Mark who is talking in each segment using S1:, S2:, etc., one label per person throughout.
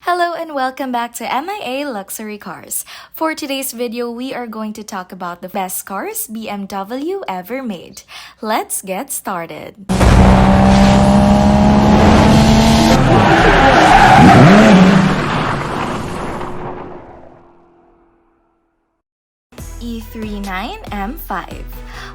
S1: Hello and welcome back to MIA Luxury Cars. For today's video, we are going to talk about the best cars BMW ever made. Let's get started. E39 M5.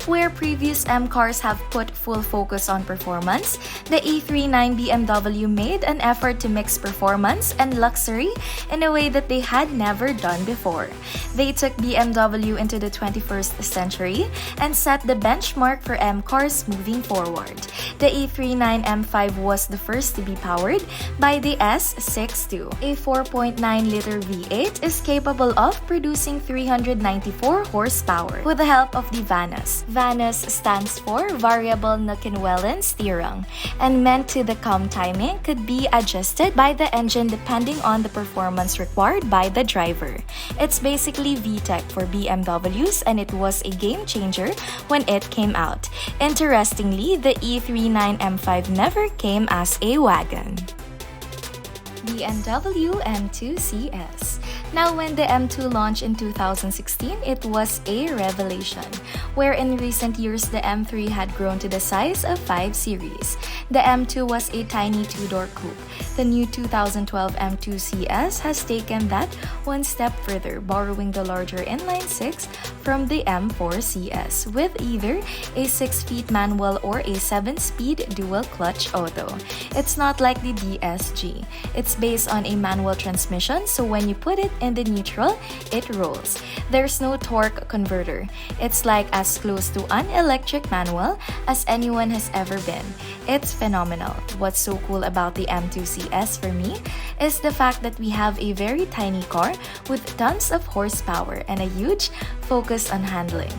S1: Where previous M cars have put full focus on performance, the E39 BMW made an effort to mix performance and luxury in a way that they had never done before. They took BMW into the 21st century and set the benchmark for M cars moving forward. The E39 M5 was the first to be powered by the S62. A 4.9-liter V8 is capable of producing 394 horsepower with the help of the VANUS. VANUS stands for Variable Nukkenwellen Steering, and meant to the calm timing could be adjusted by the engine depending on the performance required by the driver. It's basically VTEC for BMWs, and it was a game changer when it came out. Interestingly, the E39 M5 never came as a wagon. BMW M2CS. Now, when the M2 launched in 2016, it was a revelation, where in recent years the M3 had grown to the size of 5 Series. The M2 was a tiny two-door coupe. The new 2012 M2CS has taken that one step further, borrowing the larger inline-6 from the M4CS, with either a 6-speed manual or a 7-speed dual-clutch auto. It's not like the DSG. It's based on a manual transmission, so when you put it in the neutral, it rolls. There's no torque converter. It's like as close to an electric manual as anyone has ever been. It's phenomenal. What's so cool about the M2CS for me is the fact that we have a very tiny car with tons of horsepower and a huge focus on handling.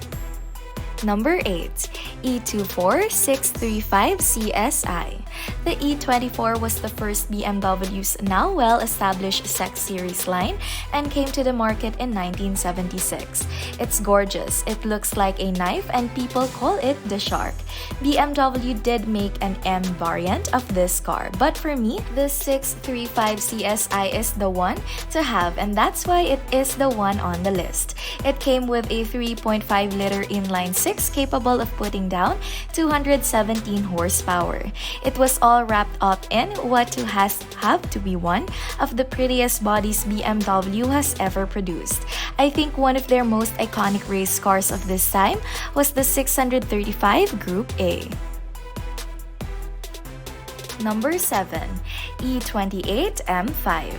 S1: Number 8. E24635csi. The E24 was the first BMW's now well-established 6 Series line and came to the market in 1976. It's gorgeous, it looks like a knife, and people call it the shark. BMW did make an M variant of this car, but for me, the 635csi is the one to have, and that's why it is the one on the list. It came with a 3.5-liter inline-6 capable of putting down 217 horsepower. It was all wrapped up in what has to be one of the prettiest bodies BMW has ever produced. I think one of their most iconic race cars of this time was the 635 Group A. Number 7. E28 M5.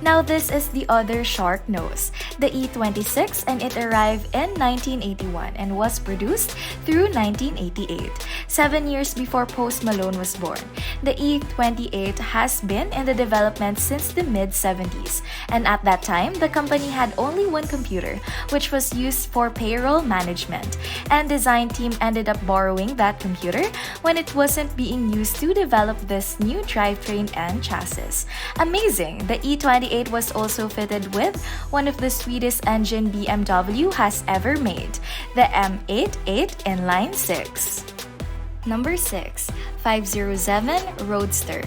S1: Now this is the other shark nose, the E26, and it arrived in 1981 and was produced through 1988, 7 years before Post Malone was born. The E28 has been in the development since the mid-70s, and at that time, the company had only one computer, which was used for payroll management, and design team ended up borrowing that computer when it wasn't being used to develop this new drivetrain and chassis. Amazing! The E28 was also fitted with one of the sweetest engine BMW has ever made, the M88 inline-6. Number 6. 507 Roadster.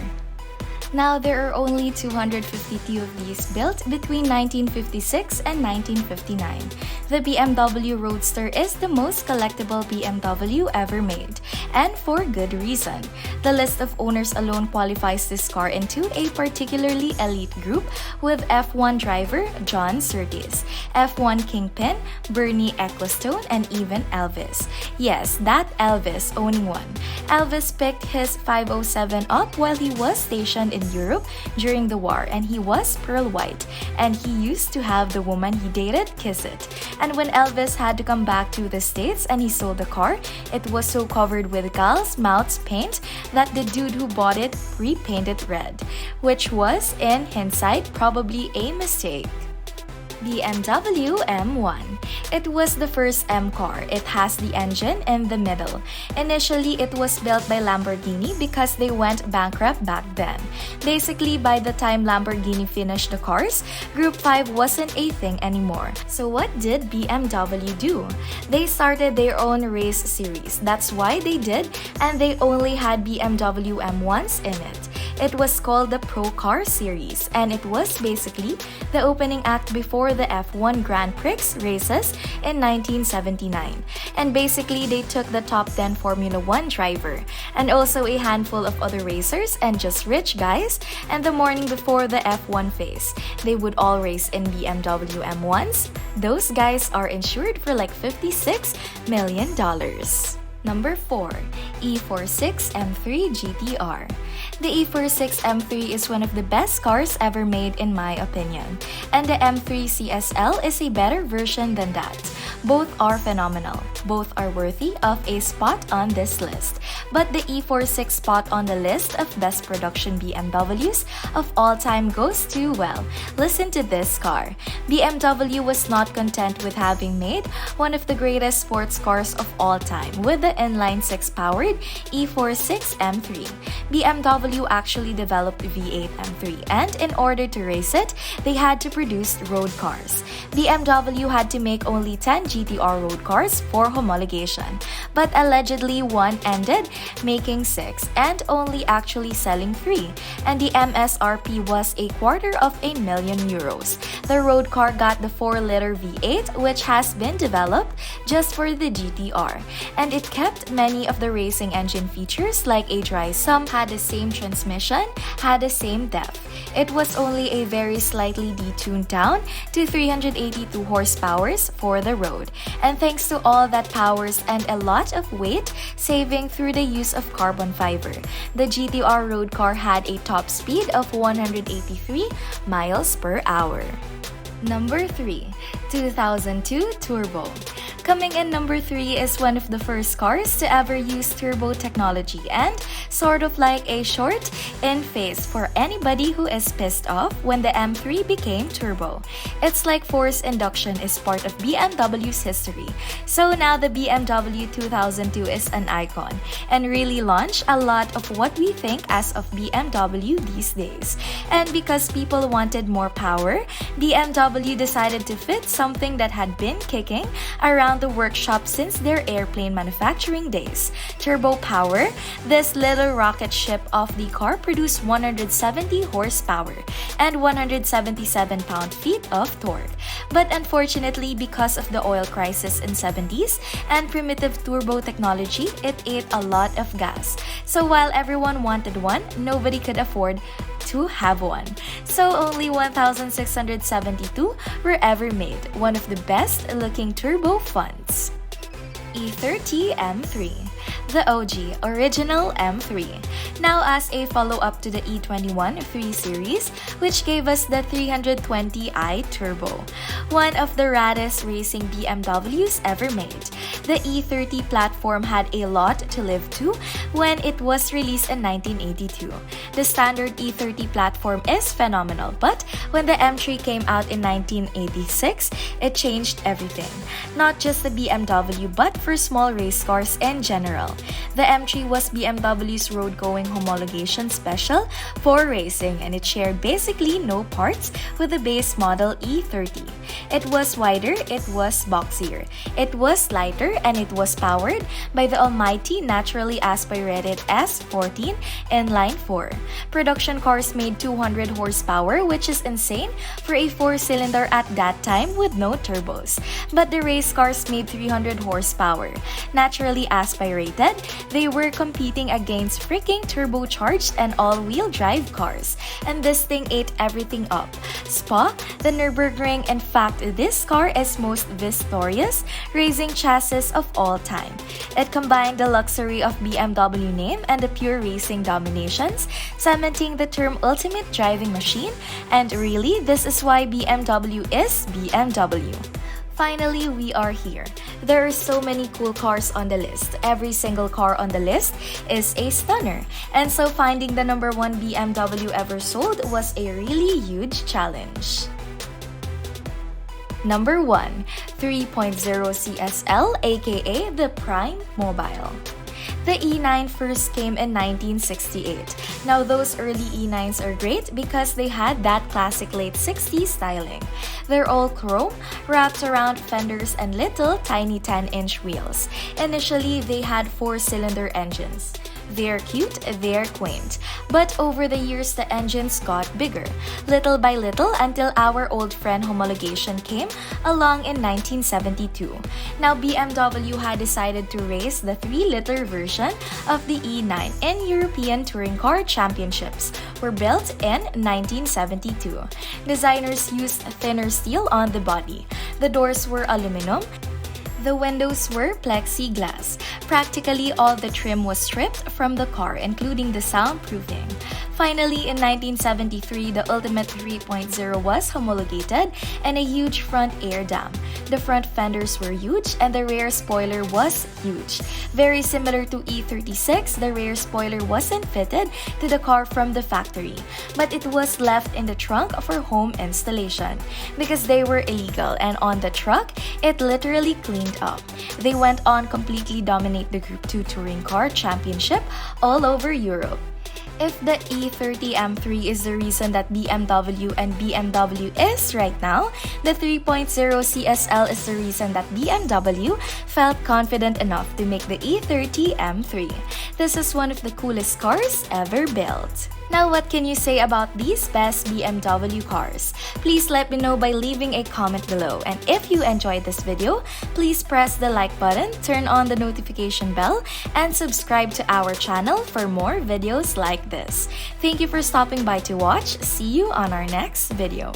S1: Now, there are only 252 of these built between 1956 and 1959. The BMW Roadster is the most collectible BMW ever made, and for good reason. The list of owners alone qualifies this car into a particularly elite group with F1 driver John Surtees, F1 kingpin Bernie Ecclestone, and even Elvis. Yes, that Elvis owning one. Elvis picked his 507 up while he was stationed in Europe during the war, and he was pearl white, and he used to have the woman he dated kiss it. And when Elvis had to come back to the States and he sold the car, it was so covered with gal's mouth's paint that the dude who bought it repainted red, which was, in hindsight, probably a mistake. BMW M1. It was the first M car. It has the engine in the middle. Initially, it was built by Lamborghini because they went bankrupt back then. Basically, by the time Lamborghini finished the cars, Group 5 wasn't a thing anymore. So what did BMW do? They started their own race series. That's why they did, and they only had BMW M1s in it. It was called the Pro Car Series, and it was basically the opening act before the F1 Grand Prix races in 1979. And basically, they took the top 10 Formula 1 driver, and also a handful of other racers and just rich guys, and the morning before the F1 phase, they would all race in BMW M1s. Those guys are insured for like $56 million. Number 4. E46 M3 GTR. The E46 M3 is one of the best cars ever made in my opinion, and the M3 CSL is a better version than that. Both are phenomenal. Both are worthy of a spot on this list. But the E46 spot on the list of best production BMWs of all time goes to, well, listen to this car. BMW was not content with having made one of the greatest sports cars of all time with the inline 6-powered E46 M3. BMW actually developed V8 M3, and in order to race it, they had to produce road cars. BMW had to make only 10 GTR road cars for homologation, but allegedly one ended making 6 and only actually selling 3, and the MSRP was €250,000. The road car got the 4-liter V8, which has been developed just for the GTR, and it kept many of the racing engine features like a dry sump, had the same transmission, had the same depth. It was only a very slightly detuned down to 382 horsepower for the road, and thanks to all that powers and a lot of weight saving through the use of carbon fiber, the GTR road car had a top speed of 183 miles per hour. Number 3. 2002 Turbo. Coming in number 3 is one of the first cars to ever use turbo technology, and sort of like a short in face for anybody who is pissed off when the M3 became turbo. It's like force induction is part of BMW's history. So now the BMW 2002 is an icon and really launched a lot of what we think as of BMW these days. And because people wanted more power, BMW decided to fit something that had been kicking around the workshop since their airplane manufacturing days: turbo power. This little rocket ship of the car produced 170 horsepower and 177 pound-feet of torque. But unfortunately, because of the oil crisis in 70s and primitive turbo technology, it ate a lot of gas. So while everyone wanted one, nobody could afford to have one. So only 1,672 were ever made, one of the best looking turbo funds. E30 M3. The OG, original M3. Now as a follow-up to the E21 3 Series, which gave us the 320i Turbo, one of the raddest racing BMWs ever made. The E30 platform had a lot to live to when it was released in 1982. The standard E30 platform is phenomenal, but when the M3 came out in 1986, it changed everything. Not just the BMW, but for small race cars in general. The M3 was BMW's road-going homologation special for racing, and it shared basically no parts with the base model E30. It was wider, it was boxier, it was lighter, and it was powered by the almighty naturally aspirated S14 inline 4. Production cars made 200 horsepower, which is insane for a 4-cylinder at that time with no turbos. But the race cars made 300 horsepower. Naturally aspirated, they were competing against freaking turbocharged and all-wheel drive cars, and this thing ate everything up. Spa, the Nürburgring, in fact, this car is most victorious racing chassis of all time. It combined the luxury of BMW name and the pure racing dominations, cementing the term ultimate driving machine, and really, this is why BMW is BMW. Finally, we are here. There are so many cool cars on the list. Every single car on the list is a stunner. And so finding the number 1 BMW ever sold was a really huge challenge. Number 1. 3.0 CSL, aka the Prime Mobile. The E9 first came in 1968. Now those early E9s are great because they had that classic late 60s styling. They're all chrome, wrapped around fenders and little tiny 10-inch wheels. Initially, they had 4-cylinder engines. They're cute, they're quaint. But over the years, the engines got bigger, little by little, until our old friend homologation came along in 1972. Now, BMW had decided to race the 3-liter version of the E9 in European Touring Car Championships, were built in 1972. Designers used thinner steel on the body. The doors were aluminum. The windows were plexiglass. Practically all the trim was stripped from the car, including the soundproofing. Finally, in 1973, the Ultimate 3.0 was homologated and a huge front air dam. The front fenders were huge and the rear spoiler was huge. Very similar to E36, the rear spoiler wasn't fitted to the car from the factory, but it was left in the trunk for home installation because they were illegal, and on the truck, it literally cleaned up. They went on completely dominate the Group 2 Touring Car Championship all over Europe. If the E30 M3 is the reason that BMW and BMW is right now, the 3.0 CSL is the reason that BMW felt confident enough to make the E30 M3. This is one of the coolest cars ever built. Now, what can you say about these best BMW cars? Please let me know by leaving a comment below. And if you enjoyed this video, please press the like button, turn on the notification bell, and subscribe to our channel for more videos like this. Thank you for stopping by to watch. See you on our next video.